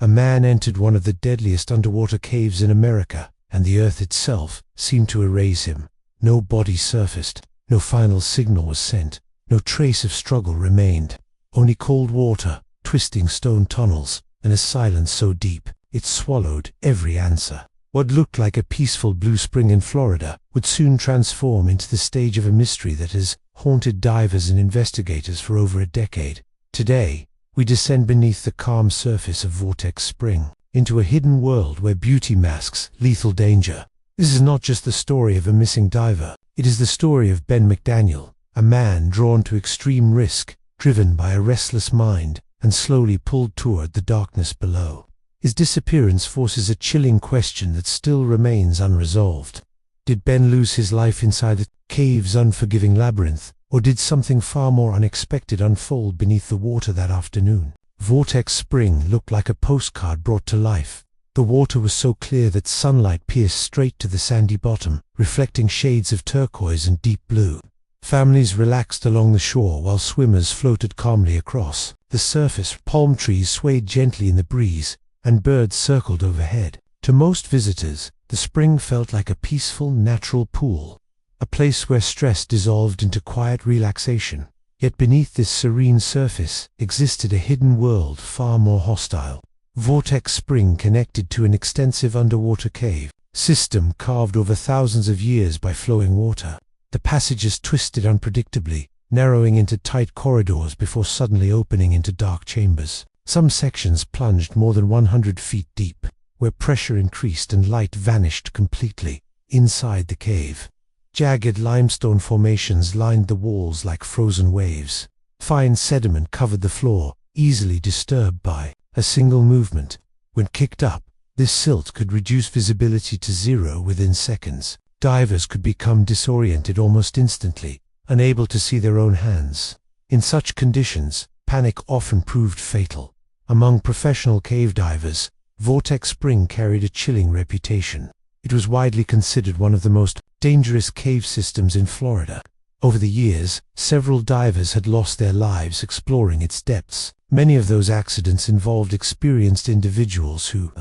a man entered one of the deadliest underwater caves in America, and the earth itself seemed to erase him. No body surfaced, no final signal was sent, no trace of struggle remained. Only cold water, twisting stone tunnels, and a silence so deep it swallowed every answer. What looked like a peaceful blue spring in Florida would soon transform into the stage of a mystery that has haunted divers and investigators for over a decade. Today, we descend beneath the calm surface of Vortex Spring, into a hidden world where beauty masks lethal danger. This is not just the story of a missing diver, it is the story of Ben McDaniel, a man drawn to extreme risk, driven by a restless mind, and slowly pulled toward the darkness below. His disappearance forces a chilling question that still remains unresolved. Did Ben lose his life inside the cave's unforgiving labyrinth, or did something far more unexpected unfold beneath the water that afternoon? Vortex Spring looked like a postcard brought to life. The water was so clear that sunlight pierced straight to the sandy bottom, reflecting shades of turquoise and deep blue. Families relaxed along the shore while swimmers floated calmly across. The surface, palm trees swayed gently in the breeze, and birds circled overhead. To most visitors, the spring felt like a peaceful, natural pool, a place where stress dissolved into quiet relaxation. Yet beneath this serene surface existed a hidden world far more hostile. Vortex Spring connected to an extensive underwater cave system carved over thousands of years by flowing water. The passages twisted unpredictably, narrowing into tight corridors before suddenly opening into dark chambers. Some sections plunged more than 100 feet deep, where pressure increased and light vanished completely. Inside the cave, jagged limestone formations lined the walls like frozen waves. Fine sediment covered the floor, easily disturbed by a single movement. When kicked up, this silt could reduce visibility to zero within seconds. Divers could become disoriented almost instantly, unable to see their own hands. In such conditions, panic often proved fatal. Among professional cave divers, Vortex Spring carried a chilling reputation. It was widely considered one of the most dangerous cave systems in Florida. Over the years, several divers had lost their lives exploring its depths. Many of those accidents involved experienced individuals who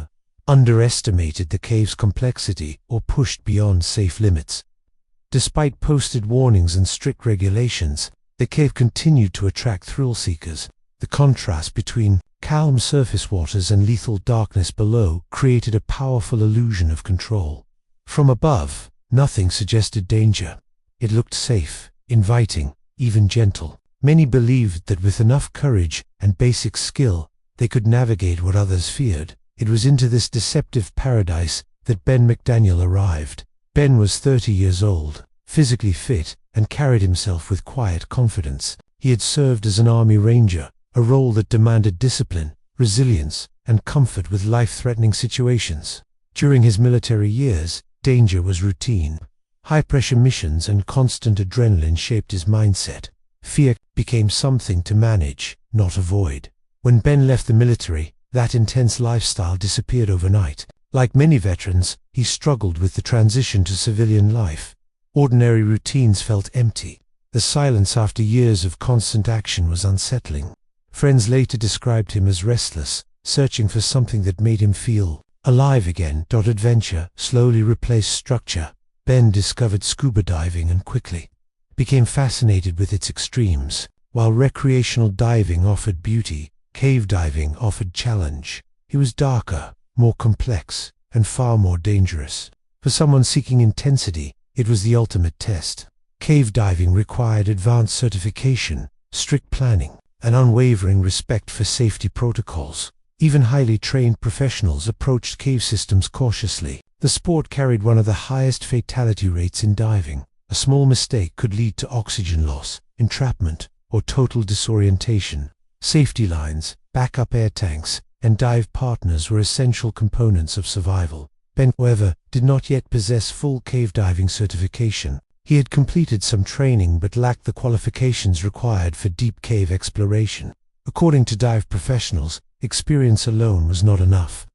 underestimated the cave's complexity or pushed beyond safe limits. Despite posted warnings and strict regulations, the cave continued to attract thrill-seekers. The contrast between calm surface waters and lethal darkness below created a powerful illusion of control. From above, nothing suggested danger. It looked safe, inviting, even gentle. Many believed that with enough courage and basic skill, they could navigate what others feared. It was into this deceptive paradise that Ben McDaniel arrived. Ben was 30 years old, physically fit, and carried himself with quiet confidence. He had served as an Army Ranger, a role that demanded discipline, resilience, and comfort with life-threatening situations. During his military years, danger was routine. High-pressure missions and constant adrenaline shaped his mindset. Fear became something to manage, not avoid. When Ben left the military, that intense lifestyle disappeared overnight. Like many veterans, he struggled with the transition to civilian life. Ordinary routines felt empty. The silence after years of constant action was unsettling. Friends later described him as restless, searching for something that made him feel alive again. Adventure slowly replaced structure. Ben discovered scuba diving and quickly became fascinated with its extremes. While recreational diving offered beauty, cave diving offered challenge. It was darker, more complex, and far more dangerous. For someone seeking intensity, it was the ultimate test. Cave diving required advanced certification, strict planning, and unwavering respect for safety protocols. Even highly trained professionals approached cave systems cautiously. The sport carried one of the highest fatality rates in diving. A small mistake could lead to oxygen loss, entrapment, or total disorientation. Safety lines, backup air tanks, and dive partners were essential components of survival. Ben, however, did not yet possess full cave diving certification. He had completed some training but lacked the qualifications required for deep cave exploration. According to dive professionals, experience alone was not enough.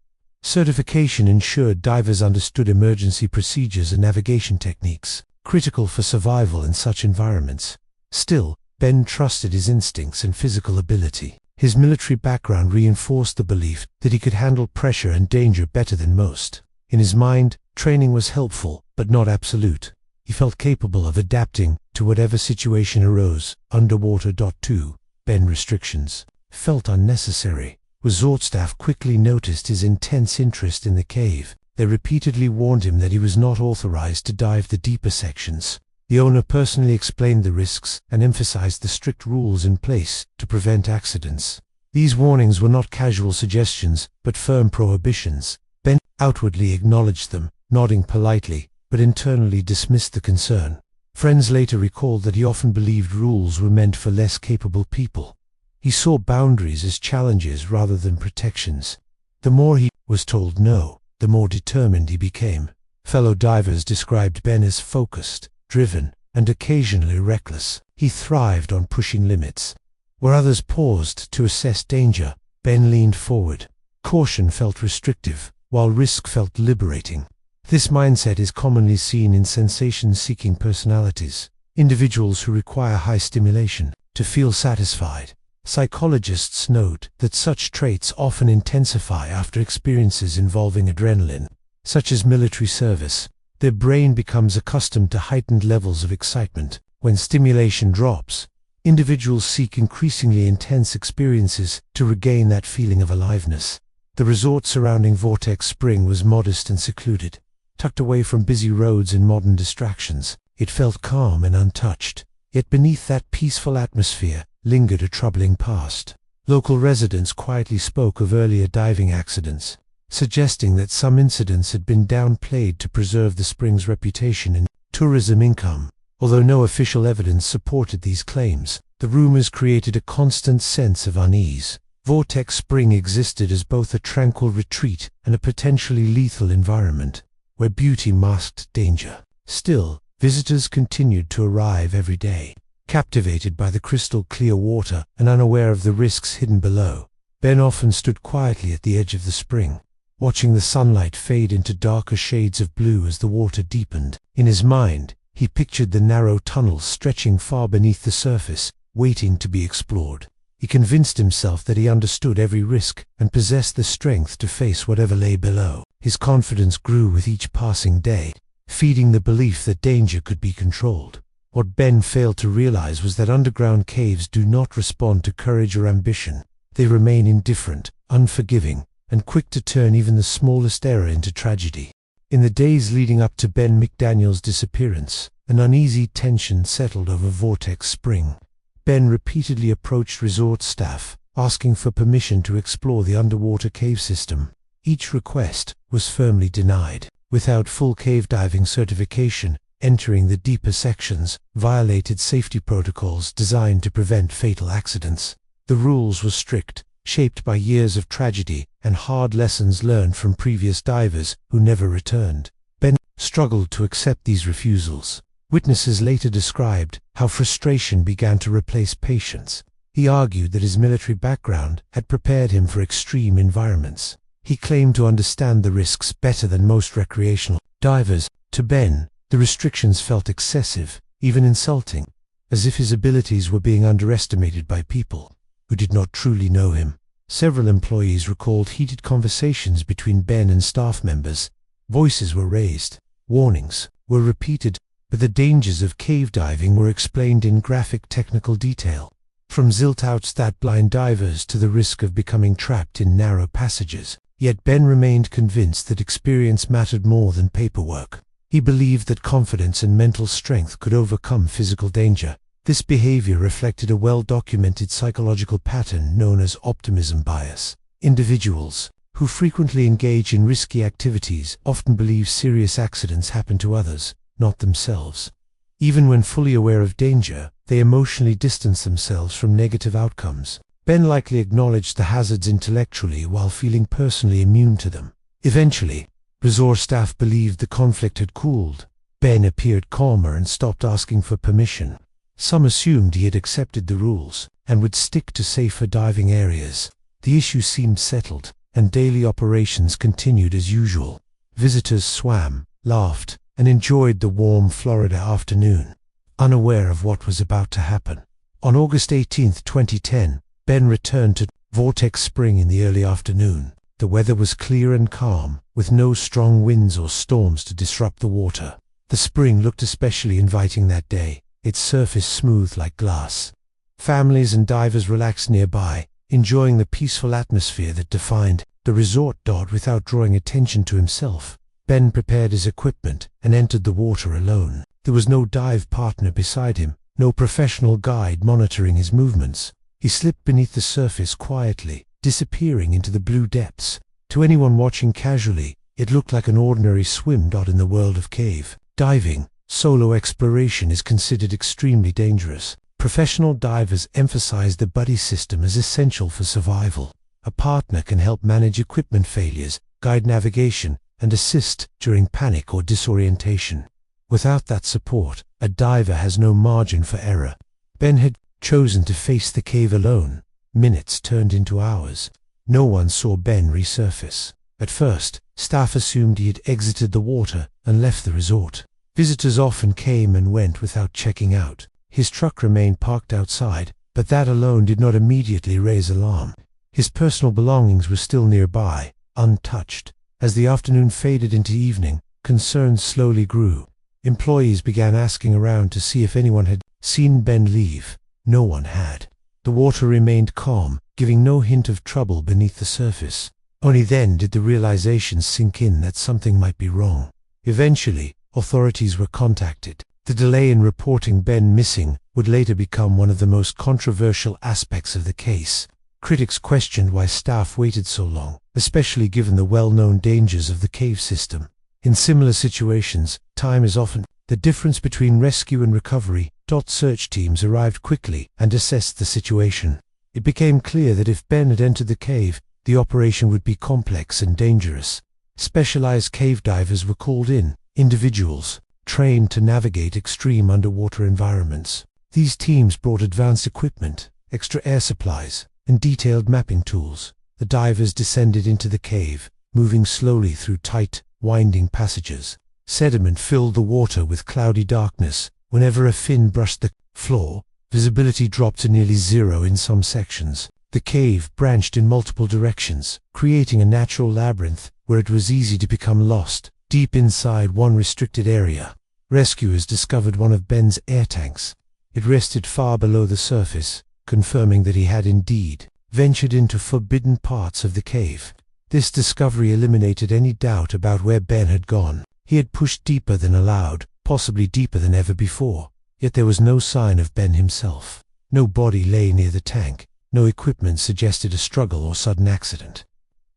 Certification ensured divers understood emergency procedures and navigation techniques, critical for survival in such environments. Still, Ben trusted his instincts and physical ability. His military background reinforced the belief that he could handle pressure and danger better than most. In his mind, training was helpful, but not absolute. He felt capable of adapting to whatever situation arose. Underwater. 2. Ben restrictions felt unnecessary. Resort staff quickly noticed his intense interest in the cave. They repeatedly warned him that he was not authorized to dive the deeper sections. The owner personally explained the risks and emphasized the strict rules in place to prevent accidents. These warnings were not casual suggestions, but firm prohibitions. Ben outwardly acknowledged them, nodding politely, but internally dismissed the concern. Friends later recalled that he often believed rules were meant for less capable people. He saw boundaries as challenges rather than protections. The more he was told no, the more determined he became. Fellow divers described Ben as focused, driven, and occasionally reckless. He thrived on pushing limits. Where others paused to assess danger, Ben leaned forward. Caution felt restrictive, while risk felt liberating. This mindset is commonly seen in sensation-seeking personalities, individuals who require high stimulation to feel satisfied. Psychologists note that such traits often intensify after experiences involving adrenaline, such as military service. Their brain becomes accustomed to heightened levels of excitement. When stimulation drops, individuals seek increasingly intense experiences to regain that feeling of aliveness. The resort surrounding Vortex Spring was modest and secluded. Tucked away from busy roads and modern distractions, it felt calm and untouched. Yet beneath that peaceful atmosphere lingered a troubling past. Local residents quietly spoke of earlier diving accidents, suggesting that some incidents had been downplayed to preserve the spring's reputation and tourism income. Although no official evidence supported these claims, the rumors created a constant sense of unease. Vortex Spring existed as both a tranquil retreat and a potentially lethal environment, where beauty masked danger. Still, visitors continued to arrive every day, captivated by the crystal-clear water and unaware of the risks hidden below. Ben often stood quietly at the edge of the spring, watching the sunlight fade into darker shades of blue as the water deepened. In his mind, he pictured the narrow tunnels stretching far beneath the surface, waiting to be explored. He convinced himself that he understood every risk and possessed the strength to face whatever lay below. His confidence grew with each passing day, feeding the belief that danger could be controlled. What Ben failed to realize was that underground caves do not respond to courage or ambition. They remain indifferent, unforgiving, and quick to turn even the smallest error into tragedy. In the days leading up to Ben McDaniel's disappearance, an uneasy tension settled over Vortex Spring. Ben repeatedly approached resort staff, asking for permission to explore the underwater cave system. Each request was firmly denied. Without full cave diving certification, entering the deeper sections violated safety protocols designed to prevent fatal accidents. The rules were strict, shaped by years of tragedy and hard lessons learned from previous divers who never returned. Ben struggled to accept these refusals. Witnesses later described how frustration began to replace patience. He argued that his military background had prepared him for extreme environments. He claimed to understand the risks better than most recreational divers. To Ben, the restrictions felt excessive, even insulting, as if his abilities were being underestimated by people who did not truly know him. Several employees recalled heated conversations between Ben and staff members. Voices were raised, warnings were repeated, but the dangers of cave diving were explained in graphic technical detail, from zilt-outs that blind divers to the risk of becoming trapped in narrow passages. Yet Ben remained convinced that experience mattered more than paperwork. He believed that confidence and mental strength could overcome physical danger. This behavior reflected a well-documented psychological pattern known as optimism bias. Individuals who frequently engage in risky activities often believe serious accidents happen to others, not themselves. Even when fully aware of danger, they emotionally distance themselves from negative outcomes. Ben likely acknowledged the hazards intellectually while feeling personally immune to them. Eventually, resort staff believed the conflict had cooled. Ben appeared calmer and stopped asking for permission. Some assumed he had accepted the rules and would stick to safer diving areas. The issue seemed settled, and daily operations continued as usual. Visitors swam, laughed, and enjoyed the warm Florida afternoon, unaware of what was about to happen. On August 18, 2010, Ben returned to Vortex Spring in the early afternoon. The weather was clear and calm, with no strong winds or storms to disrupt the water. The spring looked especially inviting that day, its surface smooth like glass. Families and divers relaxed nearby, enjoying the peaceful atmosphere that defined the resort. Without drawing attention to himself, Ben prepared his equipment and entered the water alone. There was no dive partner beside him, no professional guide monitoring his movements. He slipped beneath the surface quietly, disappearing into the blue depths. To anyone watching casually, it looked like an ordinary swim. In the world of cave diving, solo exploration is considered extremely dangerous. Professional divers emphasize the buddy system as essential for survival. A partner can help manage equipment failures, guide navigation, and assist during panic or disorientation. Without that support, a diver has no margin for error. Ben had chosen to face the cave alone. Minutes turned into hours. No one saw Ben resurface. At first, staff assumed he had exited the water and left the resort. Visitors often came and went without checking out. His truck remained parked outside, but that alone did not immediately raise alarm. His personal belongings were still nearby, untouched. As the afternoon faded into evening, concerns slowly grew. Employees began asking around to see if anyone had seen Ben leave. No one had. The water remained calm, giving no hint of trouble beneath the surface. Only then did the realization sink in that something might be wrong. Eventually, authorities were contacted. The delay in reporting Ben missing would later become one of the most controversial aspects of the case. Critics questioned why staff waited so long, especially given the well-known dangers of the cave system. In similar situations, time is often the difference between rescue and recovery. Search teams arrived quickly and assessed the situation. It became clear that if Ben had entered the cave, the operation would be complex and dangerous. Specialized cave divers were called in, individuals trained to navigate extreme underwater environments. These teams brought advanced equipment, extra air supplies, and detailed mapping tools. The divers descended into the cave, moving slowly through tight, winding passages. Sediment filled the water with cloudy darkness. Whenever a fin brushed the floor, visibility dropped to nearly zero in some sections. The cave branched in multiple directions, creating a natural labyrinth where it was easy to become lost. Deep inside one restricted area, rescuers discovered one of Ben's air tanks. It rested far below the surface, confirming that he had indeed ventured into forbidden parts of the cave. This discovery eliminated any doubt about where Ben had gone. He had pushed deeper than allowed, possibly deeper than ever before, yet there was no sign of Ben himself. No body lay near the tank, no equipment suggested a struggle or sudden accident.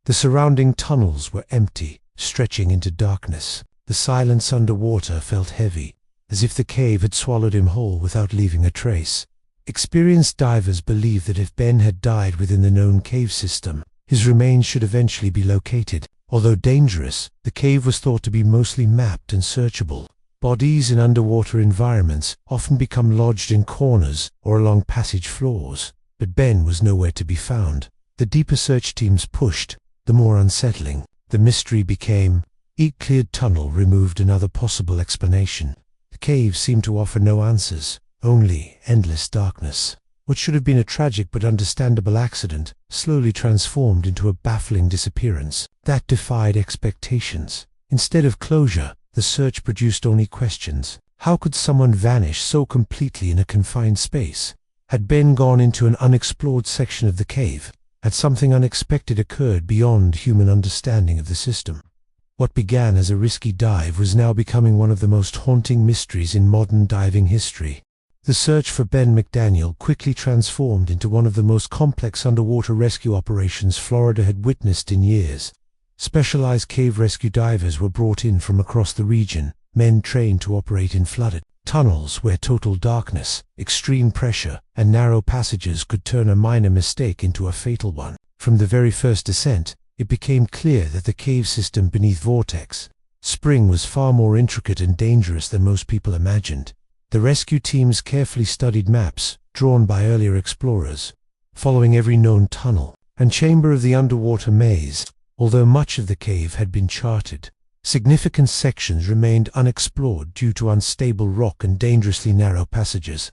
The surrounding tunnels were empty, stretching into darkness. The silence underwater felt heavy, as if the cave had swallowed him whole without leaving a trace. Experienced divers believed that if Ben had died within the known cave system, his remains should eventually be located. Although dangerous, the cave was thought to be mostly mapped and searchable. Bodies in underwater environments often become lodged in corners or along passage floors, but Ben was nowhere to be found. The deeper search teams pushed, the more unsettling the mystery became. Each cleared tunnel removed another possible explanation. The cave seemed to offer no answers, only endless darkness. What should have been a tragic but understandable accident slowly transformed into a baffling disappearance that defied expectations. Instead of closure, the search produced only questions. How could someone vanish so completely in a confined space? Had Ben gone into an unexplored section of the cave? Had something unexpected occurred beyond human understanding of the system? What began as a risky dive was now becoming one of the most haunting mysteries in modern diving history. The search for Ben McDaniel quickly transformed into one of the most complex underwater rescue operations Florida had witnessed in years. Specialized cave rescue divers were brought in from across the region, men trained to operate in flooded tunnels where total darkness, extreme pressure, and narrow passages could turn a minor mistake into a fatal one. From the very first descent, it became clear that the cave system beneath Vortex Spring was far more intricate and dangerous than most people imagined. The rescue teams carefully studied maps drawn by earlier explorers, following every known tunnel and chamber of the underwater maze. Although much of the cave had been charted, significant sections remained unexplored due to unstable rock and dangerously narrow passages.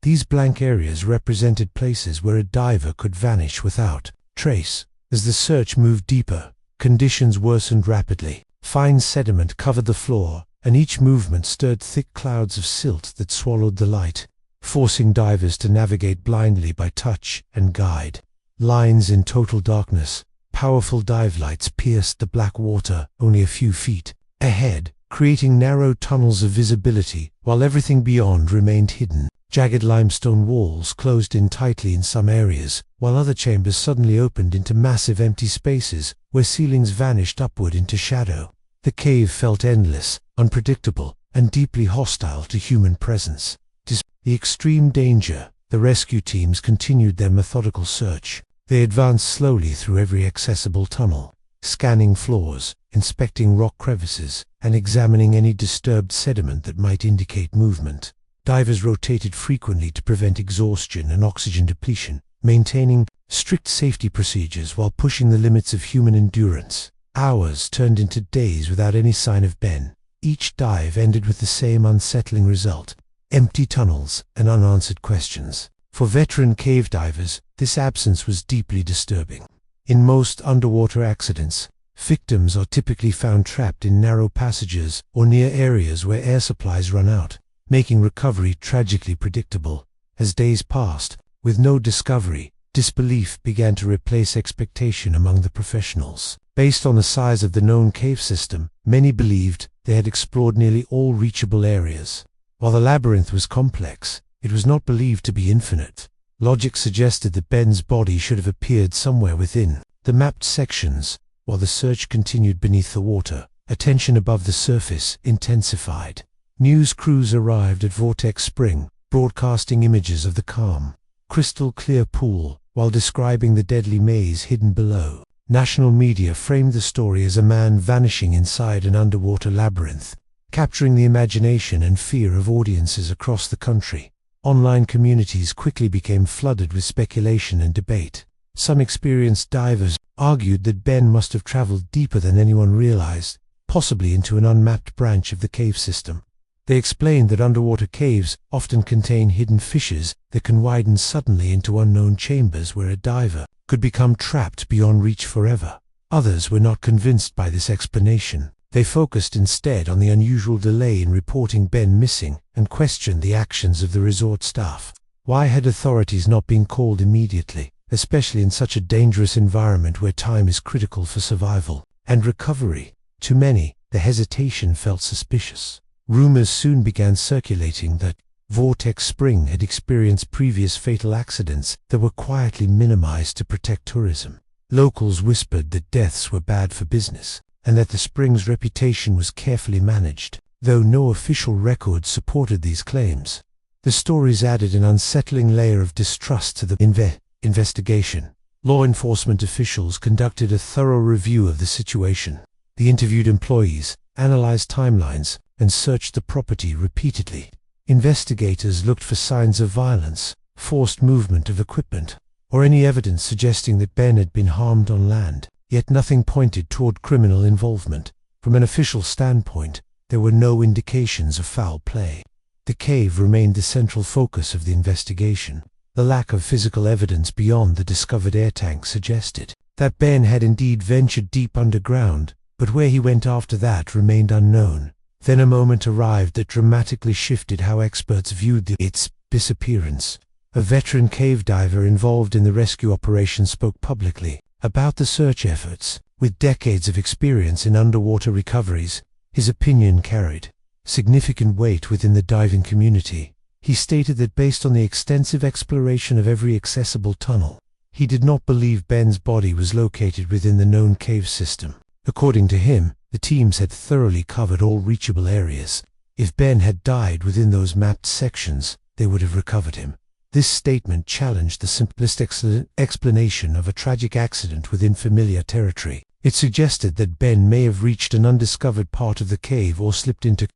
These blank areas represented places where a diver could vanish without trace. As the search moved deeper, conditions worsened rapidly. Fine sediment covered the floor, and each movement stirred thick clouds of silt that swallowed the light, forcing divers to navigate blindly by touch and guide. Lines in total darkness, powerful dive lights pierced the black water only a few feet ahead, creating narrow tunnels of visibility, while everything beyond remained hidden. Jagged limestone walls closed in tightly in some areas, while other chambers suddenly opened into massive empty spaces where ceilings vanished upward into shadow. The cave felt endless, unpredictable, and deeply hostile to human presence. Despite the extreme danger, the rescue teams continued their methodical search. They advanced slowly through every accessible tunnel, scanning floors, inspecting rock crevices, and examining any disturbed sediment that might indicate movement. Divers rotated frequently to prevent exhaustion and oxygen depletion, maintaining strict safety procedures while pushing the limits of human endurance. Hours turned into days without any sign of Ben. Each dive ended with the same unsettling result: empty tunnels and unanswered questions. For veteran cave divers, this absence was deeply disturbing. In most underwater accidents, victims are typically found trapped in narrow passages or near areas where air supplies run out, making recovery tragically predictable. As days passed, with no discovery, disbelief began to replace expectation among the professionals. Based on the size of the known cave system, many believed they had explored nearly all reachable areas. While the labyrinth was complex, it was not believed to be infinite. Logic suggested that Ben's body should have appeared somewhere within the mapped sections. While the search continued beneath the water, attention above the surface intensified. News crews arrived at Vortex Spring, broadcasting images of the calm, crystal-clear pool, while describing the deadly maze hidden below. National media framed the story as a man vanishing inside an underwater labyrinth, capturing the imagination and fear of audiences across the country. Online communities quickly became flooded with speculation and debate. Some experienced divers argued that Ben must have traveled deeper than anyone realized, possibly into an unmapped branch of the cave system. They explained that underwater caves often contain hidden fissures that can widen suddenly into unknown chambers where a diver could become trapped beyond reach forever. Others were not convinced by this explanation. They focused instead on the unusual delay in reporting Ben missing and questioned the actions of the resort staff. Why had authorities not been called immediately, especially in such a dangerous environment where time is critical for survival and recovery? To many, the hesitation felt suspicious. Rumors soon began circulating that Vortex Spring had experienced previous fatal accidents that were quietly minimized to protect tourism. Locals whispered that deaths were bad for business, and that the spring's reputation was carefully managed, though no official record supported these claims. The stories added an unsettling layer of distrust to the investigation. Law enforcement officials conducted a thorough review of the situation. They interviewed employees, analyzed timelines, and searched the property repeatedly. Investigators looked for signs of violence, forced movement of equipment, or any evidence suggesting that Ben had been harmed on land. Yet nothing pointed toward criminal involvement. From an official standpoint, there were no indications of foul play. The cave remained the central focus of the investigation. The lack of physical evidence beyond the discovered air tank suggested that Ben had indeed ventured deep underground, but where he went after that remained unknown. Then a moment arrived that dramatically shifted how experts viewed its disappearance. A veteran cave diver involved in the rescue operation spoke publicly about the search efforts. With decades of experience in underwater recoveries, his opinion carried significant weight within the diving community. He stated that based on the extensive exploration of every accessible tunnel, he did not believe Ben's body was located within the known cave system. According to him, the teams had thoroughly covered all reachable areas. If Ben had died within those mapped sections, they would have recovered him. This statement challenged the simplest explanation of a tragic accident within familiar territory. It suggested that Ben may have reached an undiscovered part of the cave or slipped into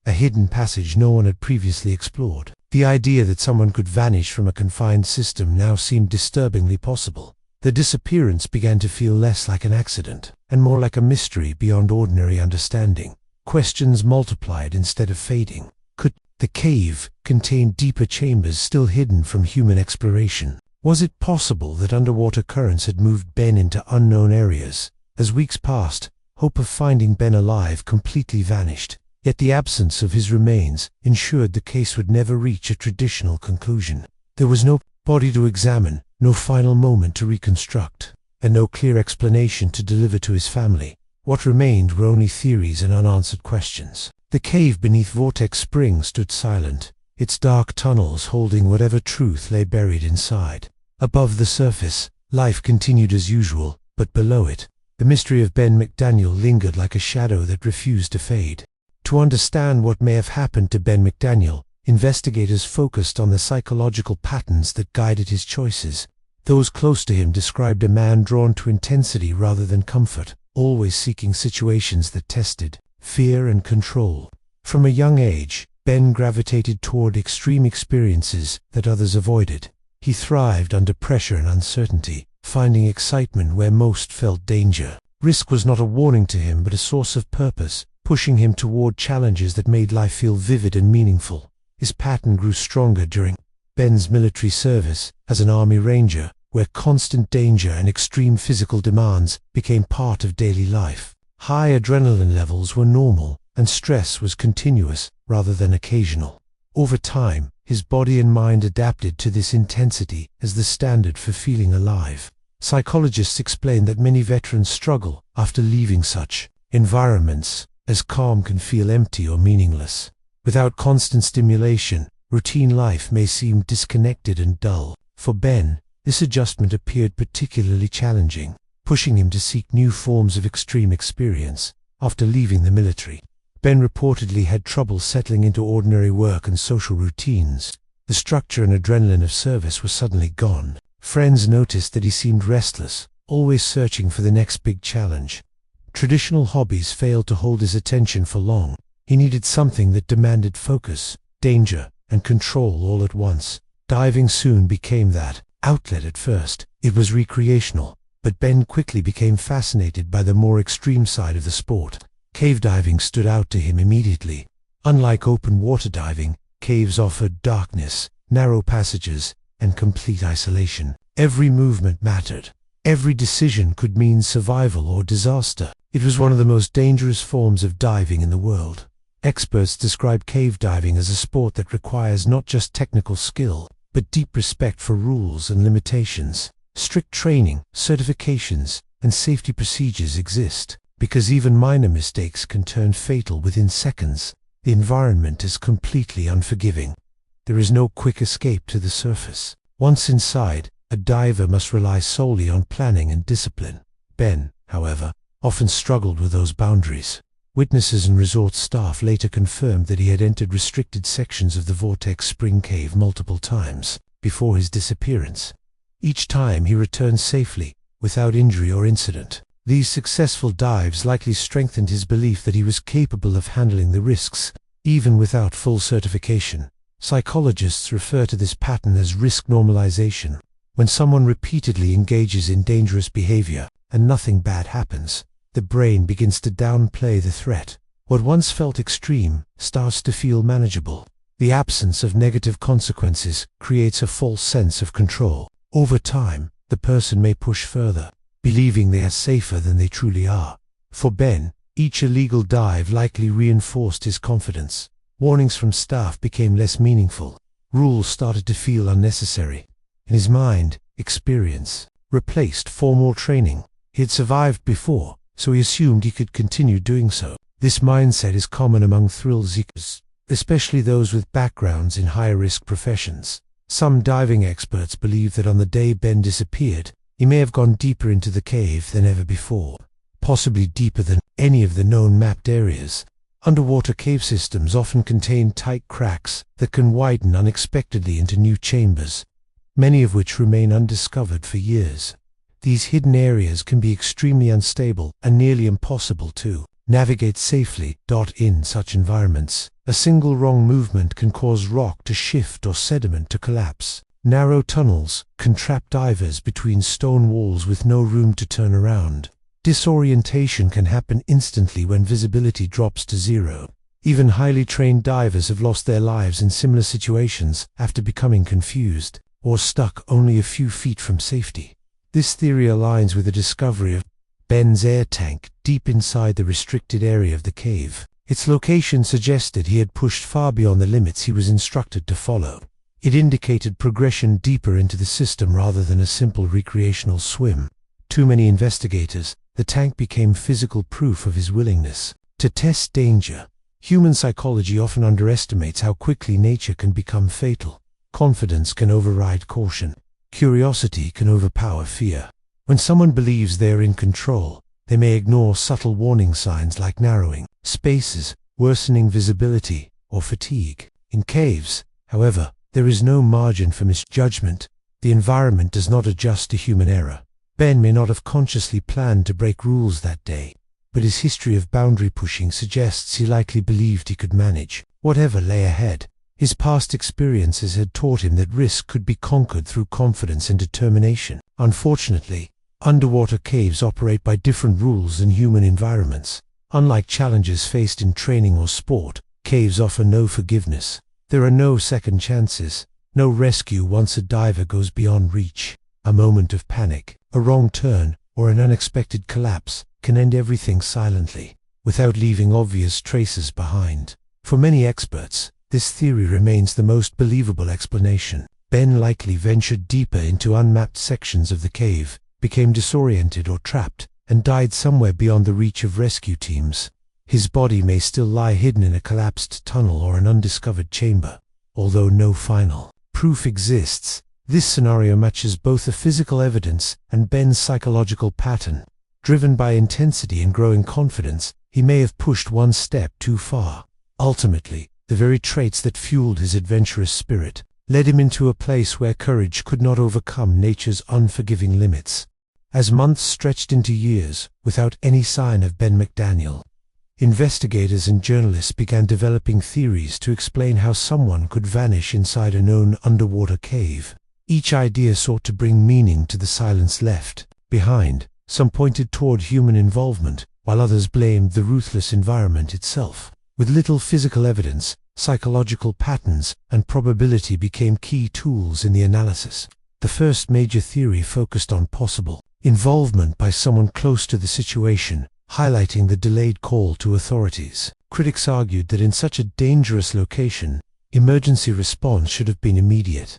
a hidden passage no one had previously explored. The idea that someone could vanish from a confined system now seemed disturbingly possible. The disappearance began to feel less like an accident and more like a mystery beyond ordinary understanding. Questions multiplied instead of fading. Could The cave contained deeper chambers still hidden from human exploration. Was it possible that underwater currents had moved Ben into unknown areas? As weeks passed, hope of finding Ben alive completely vanished. Yet the absence of his remains ensured the case would never reach a traditional conclusion. There was no body to examine, no final moment to reconstruct, and no clear explanation to deliver to his family. What remained were only theories and unanswered questions. The cave beneath Vortex Spring stood silent, its dark tunnels holding whatever truth lay buried inside. Above the surface, life continued as usual, but below it, the mystery of Ben McDaniel lingered like a shadow that refused to fade. To understand what may have happened to Ben McDaniel, investigators focused on the psychological patterns that guided his choices. Those close to him described a man drawn to intensity rather than comfort, always seeking situations that tested fear and control. From a young age, Ben gravitated toward extreme experiences that others avoided. He thrived under pressure and uncertainty, finding excitement where most felt danger. Risk was not a warning to him but a source of purpose, pushing him toward challenges that made life feel vivid and meaningful. His pattern grew stronger during Ben's military service as an Army Ranger, where constant danger and extreme physical demands became part of daily life. High adrenaline levels were normal, and stress was continuous rather than occasional. Over time, his body and mind adapted to this intensity as the standard for feeling alive. Psychologists explain that many veterans struggle after leaving such environments, as calm can feel empty or meaningless. Without constant stimulation, routine life may seem disconnected and dull. For Ben, this adjustment appeared particularly challenging, pushing him to seek new forms of extreme experience. After leaving the military, Ben reportedly had trouble settling into ordinary work and social routines. The structure and adrenaline of service were suddenly gone. Friends noticed that he seemed restless, always searching for the next big challenge. Traditional hobbies failed to hold his attention for long. He needed something that demanded focus, danger, and control all at once. Diving soon became that outlet. At first, it was recreational, but Ben quickly became fascinated by the more extreme side of the sport. Cave diving stood out to him immediately. Unlike open water diving, caves offered darkness, narrow passages, and complete isolation. Every movement mattered. Every decision could mean survival or disaster. It was one of the most dangerous forms of diving in the world. Experts describe cave diving as a sport that requires not just technical skill, but deep respect for rules and limitations. Strict training, certifications, and safety procedures exist, because even minor mistakes can turn fatal within seconds. The environment is completely unforgiving. There is no quick escape to the surface. Once inside, a diver must rely solely on planning and discipline. Ben, however, often struggled with those boundaries. Witnesses and resort staff later confirmed that he had entered restricted sections of the Vortex Spring cave multiple times before his disappearance. Each time he returned safely, without injury or incident. These successful dives likely strengthened his belief that he was capable of handling the risks, even without full certification. Psychologists refer to this pattern as risk normalization. When someone repeatedly engages in dangerous behavior, and nothing bad happens, the brain begins to downplay the threat. What once felt extreme starts to feel manageable. The absence of negative consequences creates a false sense of control. Over time, the person may push further, believing they are safer than they truly are. For Ben, each illegal dive likely reinforced his confidence. Warnings from staff became less meaningful. Rules started to feel unnecessary. In his mind, experience replaced formal training. He had survived before, so he assumed he could continue doing so. This mindset is common among thrill seekers, especially those with backgrounds in high-risk professions. Some diving experts believe that on the day Ben disappeared, he may have gone deeper into the cave than ever before, possibly deeper than any of the known mapped areas. Underwater cave systems often contain tight cracks that can widen unexpectedly into new chambers, many of which remain undiscovered for years. These hidden areas can be extremely unstable and nearly impossible to navigate safely. In such environments, a single wrong movement can cause rock to shift or sediment to collapse. Narrow tunnels can trap divers between stone walls with no room to turn around. Disorientation can happen instantly when visibility drops to zero. Even highly trained divers have lost their lives in similar situations after becoming confused or stuck only a few feet from safety. This theory aligns with the discovery of Ben's air tank deep inside the restricted area of the cave. Its location suggested he had pushed far beyond the limits he was instructed to follow. It indicated progression deeper into the system rather than a simple recreational swim. To many investigators, the tank became physical proof of his willingness to test danger. Human psychology often underestimates how quickly nature can become fatal. Confidence can override caution. Curiosity can overpower fear. When someone believes they are in control, they may ignore subtle warning signs like narrowing spaces, worsening visibility, or fatigue. In caves, however, there is no margin for misjudgment. The environment does not adjust to human error. Ben may not have consciously planned to break rules that day, but his history of boundary pushing suggests he likely believed he could manage whatever lay ahead. His past experiences had taught him that risk could be conquered through confidence and determination. Unfortunately, underwater caves operate by different rules than human environments. Unlike challenges faced in training or sport, caves offer no forgiveness. There are no second chances, no rescue once a diver goes beyond reach. A moment of panic, a wrong turn, or an unexpected collapse can end everything silently, without leaving obvious traces behind. For many experts, this theory remains the most believable explanation. Ben likely ventured deeper into unmapped sections of the cave, became disoriented or trapped, and died somewhere beyond the reach of rescue teams. His body may still lie hidden in a collapsed tunnel or an undiscovered chamber. Although no final proof exists, this scenario matches both the physical evidence and Ben's psychological pattern. Driven by intensity and growing confidence, he may have pushed one step too far. Ultimately, the very traits that fueled his adventurous spirit led him into a place where courage could not overcome nature's unforgiving limits. As months stretched into years, without any sign of Ben McDaniel, investigators and journalists began developing theories to explain how someone could vanish inside a known underwater cave. Each idea sought to bring meaning to the silence left behind. Some pointed toward human involvement, while others blamed the ruthless environment itself. With little physical evidence, psychological patterns and probability became key tools in the analysis. The first major theory focused on possible involvement by someone close to the situation, highlighting the delayed call to authorities. Critics argued that in such a dangerous location, emergency response should have been immediate,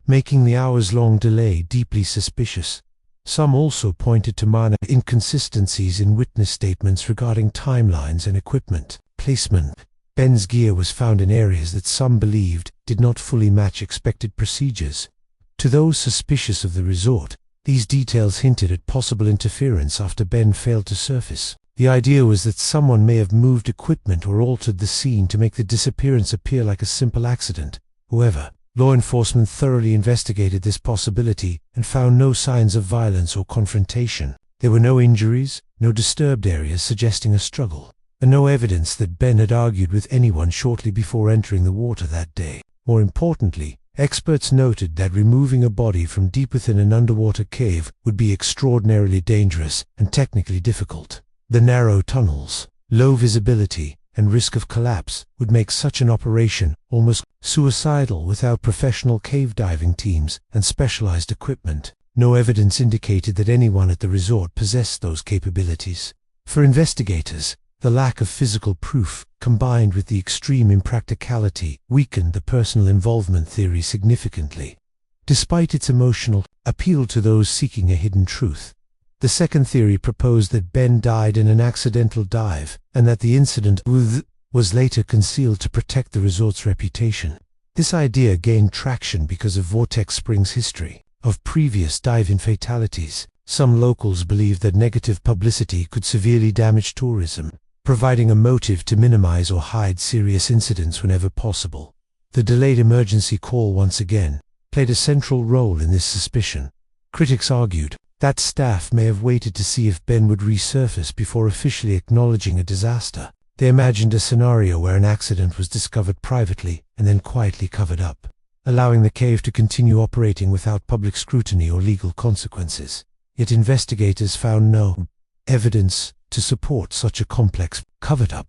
making the hours-long delay deeply suspicious. Some also pointed to minor inconsistencies in witness statements regarding timelines and equipment placement. Ben's gear was found in areas that some believed did not fully match expected procedures. To those suspicious of the resort, these details hinted at possible interference after Ben failed to surface. The idea was that someone may have moved equipment or altered the scene to make the disappearance appear like a simple accident. However, law enforcement thoroughly investigated this possibility and found no signs of violence or confrontation. There were no injuries, no disturbed areas suggesting a struggle, and no evidence that Ben had argued with anyone shortly before entering the water that day. More importantly, experts noted that removing a body from deep within an underwater cave would be extraordinarily dangerous and technically difficult. The narrow tunnels, low visibility, and risk of collapse would make such an operation almost suicidal without professional cave diving teams and specialized equipment. No evidence indicated that anyone at the resort possessed those capabilities. For investigators, the lack of physical proof, combined with the extreme impracticality, weakened the personal involvement theory significantly. Despite its emotional appeal to those seeking a hidden truth, the second theory proposed that Ben died in an accidental dive, and that the incident was later concealed to protect the resort's reputation. This idea gained traction because of Vortex Spring's history of previous dive-in fatalities. Some locals believed that negative publicity could severely damage tourism, providing a motive to minimize or hide serious incidents whenever possible. The delayed emergency call once again played a central role in this suspicion. Critics argued that staff may have waited to see if Ben would resurface before officially acknowledging a disaster. They imagined a scenario where an accident was discovered privately and then quietly covered up, allowing the cave to continue operating without public scrutiny or legal consequences. Yet investigators found no evidence to support such a complex cover-up.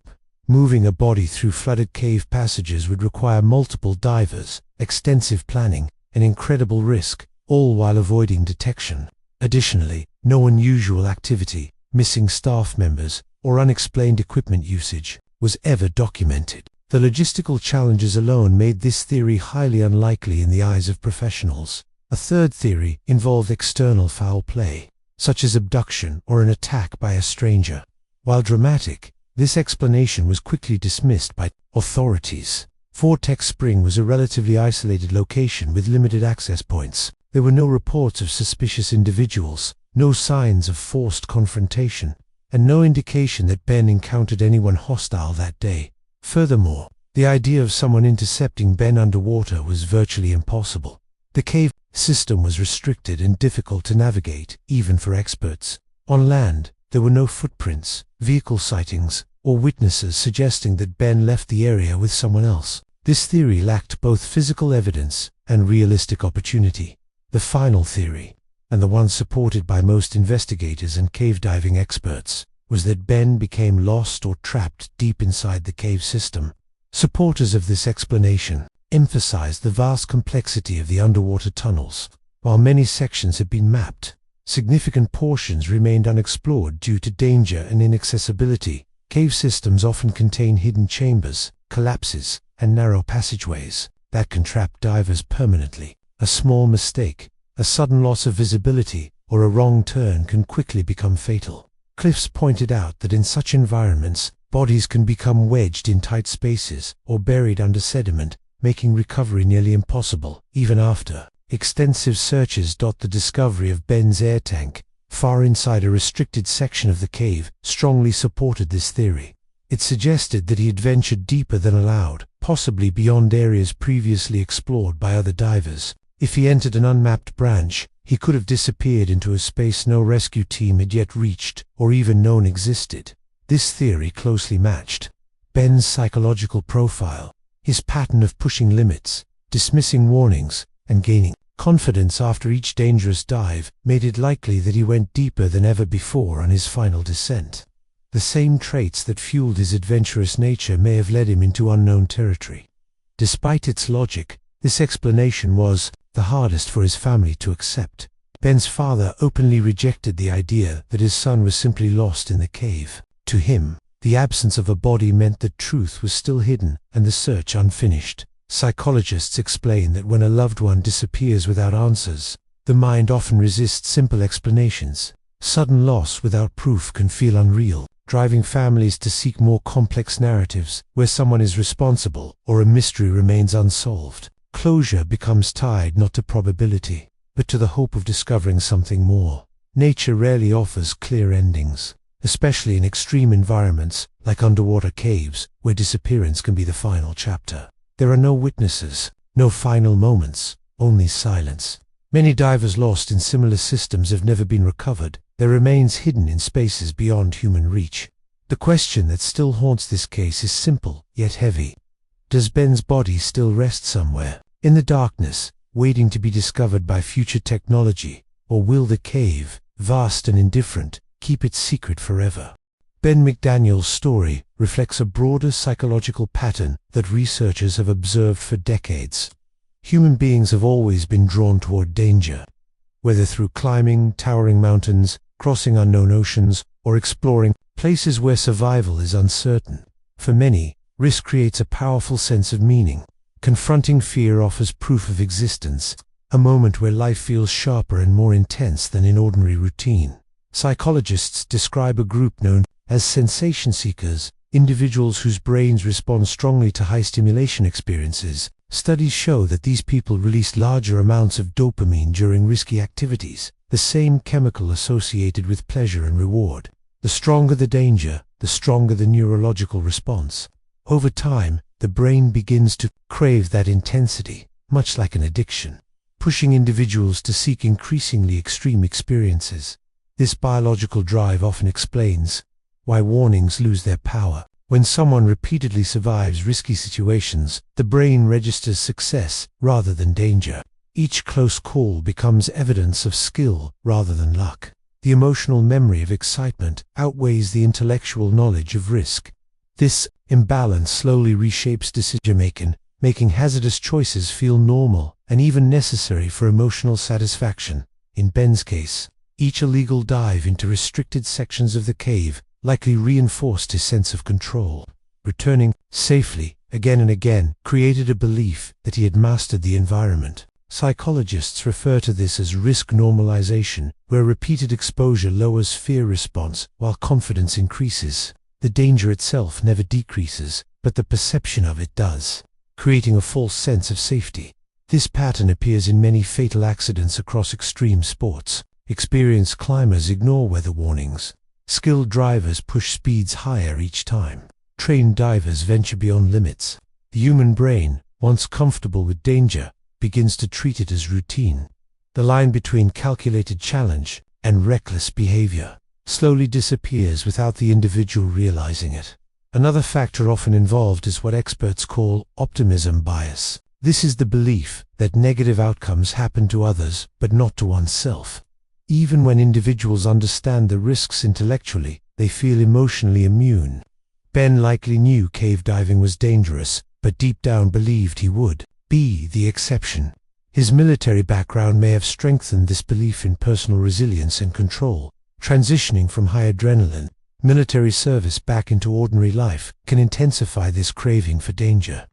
Moving a body through flooded cave passages would require multiple divers, extensive planning, and incredible risk, all while avoiding detection. Additionally, no unusual activity, missing staff members, or unexplained equipment usage was ever documented. The logistical challenges alone made this theory highly unlikely in the eyes of professionals. A third theory involved external foul play, such as abduction or an attack by a stranger. While dramatic, this explanation was quickly dismissed by authorities. Vortex Spring was a relatively isolated location with limited access points. There were no reports of suspicious individuals, no signs of forced confrontation, and no indication that Ben encountered anyone hostile that day. Furthermore, the idea of someone intercepting Ben underwater was virtually impossible. The cave system was restricted and difficult to navigate, even for experts. On land, there were no footprints, vehicle sightings, or witnesses suggesting that Ben left the area with someone else. This theory lacked both physical evidence and realistic opportunity. The final theory, and the one supported by most investigators and cave diving experts, was that Ben became lost or trapped deep inside the cave system. Supporters of this explanation emphasized the vast complexity of the underwater tunnels. While many sections had been mapped, significant portions remained unexplored due to danger and inaccessibility. Cave systems often contain hidden chambers, collapses, and narrow passageways that can trap divers permanently. A small mistake, a sudden loss of visibility, or a wrong turn can quickly become fatal. Cliffs pointed out that in such environments, bodies can become wedged in tight spaces or buried under sediment, making recovery nearly impossible. Even after extensive searches, the discovery of Ben's air tank, far inside a restricted section of the cave, strongly supported this theory. It suggested that he had ventured deeper than allowed, possibly beyond areas previously explored by other divers. If he entered an unmapped branch, he could have disappeared into a space no rescue team had yet reached or even known existed. This theory closely matched Ben's psychological profile. His pattern of pushing limits, dismissing warnings, and gaining confidence after each dangerous dive made it likely that he went deeper than ever before on his final descent. The same traits that fueled his adventurous nature may have led him into unknown territory. Despite its logic, this explanation was the hardest for his family to accept. Ben's father openly rejected the idea that his son was simply lost in the cave. To him, the absence of a body meant that truth was still hidden and the search unfinished. Psychologists explain that when a loved one disappears without answers, the mind often resists simple explanations. Sudden loss without proof can feel unreal, driving families to seek more complex narratives where someone is responsible or a mystery remains unsolved. Closure becomes tied not to probability, but to the hope of discovering something more. Nature rarely offers clear endings, especially in extreme environments like underwater caves, where disappearance can be the final chapter. There are no witnesses, no final moments, only silence. Many divers lost in similar systems have never been recovered, their remains hidden in spaces beyond human reach. The question that still haunts this case is simple, yet heavy. Does Ben's body still rest somewhere in the darkness, waiting to be discovered by future technology, or will the cave, vast and indifferent, keep its secret forever? Ben McDaniel's story reflects a broader psychological pattern that researchers have observed for decades. Human beings have always been drawn toward danger, whether through climbing towering mountains, crossing unknown oceans, or exploring places where survival is uncertain. For many, risk creates a powerful sense of meaning. Confronting fear offers proof of existence, a moment where life feels sharper and more intense than in ordinary routine. Psychologists describe a group known as sensation seekers, individuals whose brains respond strongly to high stimulation experiences. Studies show that these people release larger amounts of dopamine during risky activities, the same chemical associated with pleasure and reward. The stronger the danger, the stronger the neurological response. Over time, the brain begins to crave that intensity, much like an addiction, pushing individuals to seek increasingly extreme experiences. This biological drive often explains why warnings lose their power. When someone repeatedly survives risky situations, the brain registers success rather than danger. Each close call becomes evidence of skill rather than luck. The emotional memory of excitement outweighs the intellectual knowledge of risk. This imbalance slowly reshapes decision-making, making hazardous choices feel normal and even necessary for emotional satisfaction. In Ben's case, each illegal dive into restricted sections of the cave likely reinforced his sense of control. Returning safely again and again created a belief that he had mastered the environment. Psychologists refer to this as risk normalization, where repeated exposure lowers fear response while confidence increases. The danger itself never decreases, but the perception of it does, creating a false sense of safety. This pattern appears in many fatal accidents across extreme sports. Experienced climbers ignore weather warnings. Skilled drivers push speeds higher each time. Trained divers venture beyond limits. The human brain, once comfortable with danger, begins to treat it as routine. The line between calculated challenge and reckless behavior slowly disappears without the individual realizing it. Another factor often involved is what experts call optimism bias. This is the belief that negative outcomes happen to others but not to oneself. Even when individuals understand the risks intellectually, they feel emotionally immune. Ben likely knew cave diving was dangerous, but deep down believed he would be the exception. His military background may have strengthened this belief in personal resilience and control. Transitioning from high adrenaline, military service back into ordinary life can intensify this craving for danger.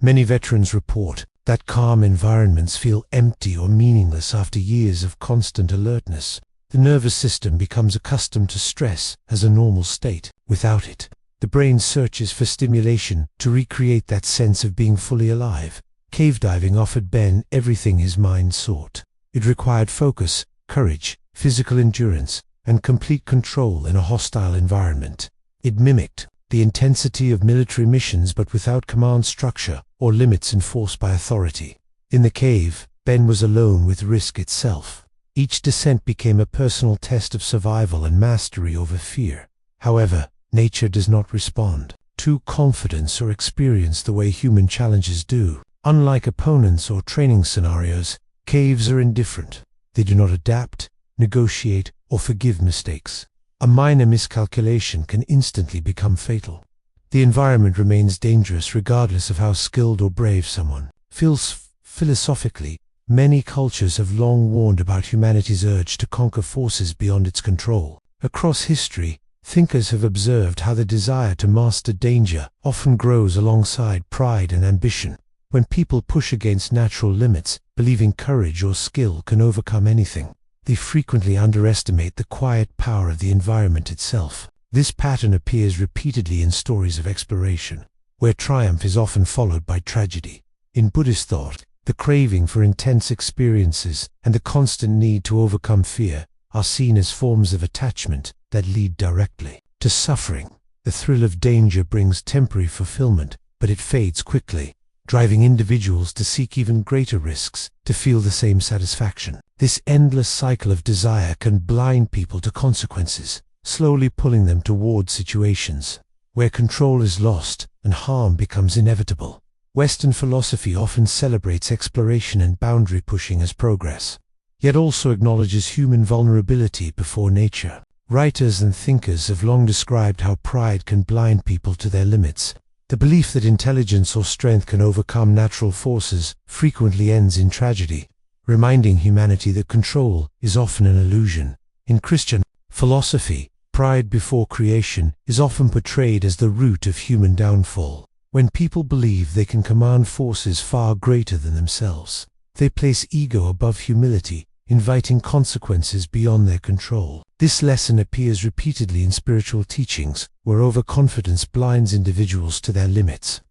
Many veterans report that calm environments feel empty or meaningless after years of constant alertness. The nervous system becomes accustomed to stress as a normal state. Without it, the brain searches for stimulation to recreate that sense of being fully alive. Cave diving offered Ben everything his mind sought. It required focus, courage, physical endurance, and complete control in a hostile environment. It mimicked the intensity of military missions but without command structure or limits enforced by authority. In the cave, Ben was alone with risk itself. Each descent became a personal test of survival and mastery over fear. However, nature does not respond to confidence or experience the way human challenges do. Unlike opponents or training scenarios, caves are indifferent. They do not adapt, negotiate, or forgive mistakes. A minor miscalculation can instantly become fatal. The environment remains dangerous regardless of how skilled or brave someone feels. Philosophically, many cultures have long warned about humanity's urge to conquer forces beyond its control. Across history, thinkers have observed how the desire to master danger often grows alongside pride and ambition. When people push against natural limits, believing courage or skill can overcome anything, they frequently underestimate the quiet power of the environment itself. This pattern appears repeatedly in stories of exploration, where triumph is often followed by tragedy. In Buddhist thought, the craving for intense experiences and the constant need to overcome fear are seen as forms of attachment that lead directly to suffering. The thrill of danger brings temporary fulfillment, but it fades quickly, driving individuals to seek even greater risks to feel the same satisfaction. This endless cycle of desire can blind people to consequences, slowly pulling them toward situations where control is lost and harm becomes inevitable. Western philosophy often celebrates exploration and boundary pushing as progress, yet also acknowledges human vulnerability before nature. Writers and thinkers have long described how pride can blind people to their limits. The belief that intelligence or strength can overcome natural forces frequently ends in tragedy, reminding humanity that control is often an illusion. In Christian philosophy, pride before creation is often portrayed as the root of human downfall. When people believe they can command forces far greater than themselves, they place ego above humility, inviting consequences beyond their control. This lesson appears repeatedly in spiritual teachings, where overconfidence blinds individuals to their limits.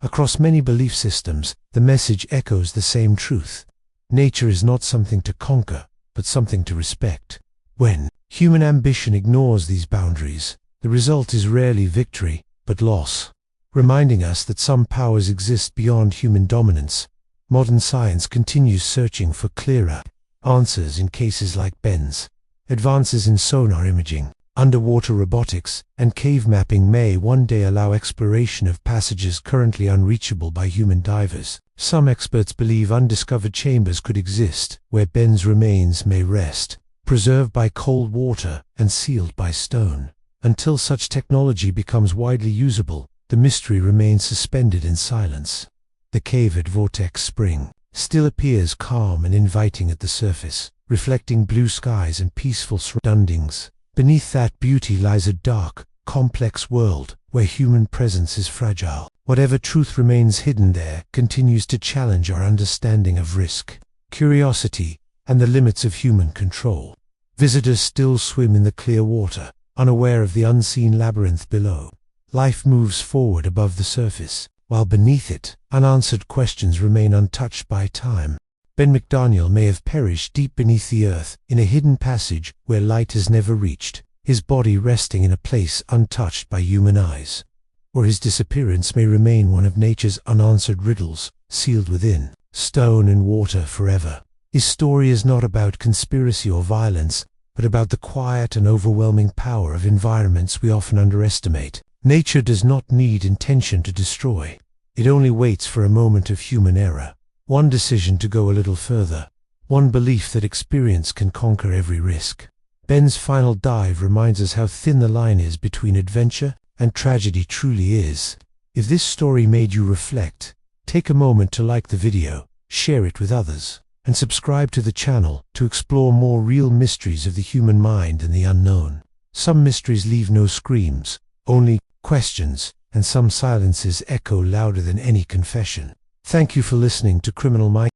Across many belief systems, the message echoes the same truth. Nature is not something to conquer, but something to respect. When human ambition ignores these boundaries, the result is rarely victory, but loss. Reminding us that some powers exist beyond human dominance, modern science continues searching for clearer answers in cases like Ben's. Advances in sonar imaging, underwater robotics, and cave mapping may one day allow exploration of passages currently unreachable by human divers. Some experts believe undiscovered chambers could exist, where Ben's remains may rest, preserved by cold water and sealed by stone. Until such technology becomes widely usable, the mystery remains suspended in silence. The cave at Vortex Spring still appears calm and inviting at the surface, reflecting blue skies and peaceful surroundings. Beneath that beauty lies a dark, complex world where human presence is fragile. Whatever truth remains hidden there continues to challenge our understanding of risk, curiosity, and the limits of human control. Visitors still swim in the clear water, unaware of the unseen labyrinth below. Life moves forward above the surface, while beneath it, unanswered questions remain untouched by time. McDaniel may have perished deep beneath the earth, in a hidden passage where light has never reached, his body resting in a place untouched by human eyes. Or his disappearance may remain one of nature's unanswered riddles, sealed within stone and water forever. His story is not about conspiracy or violence, but about the quiet and overwhelming power of environments we often underestimate. Nature does not need intention to destroy. It only waits for a moment of human error. One decision to go a little further. One belief that experience can conquer every risk. Ben's final dive reminds us how thin the line is between adventure and tragedy truly is. If this story made you reflect, take a moment to like the video, share it with others, and subscribe to the channel to explore more real mysteries of the human mind and the unknown. Some mysteries leave no screams, only questions, and some silences echo louder than any confession. Thank you for listening to Criminal Minds.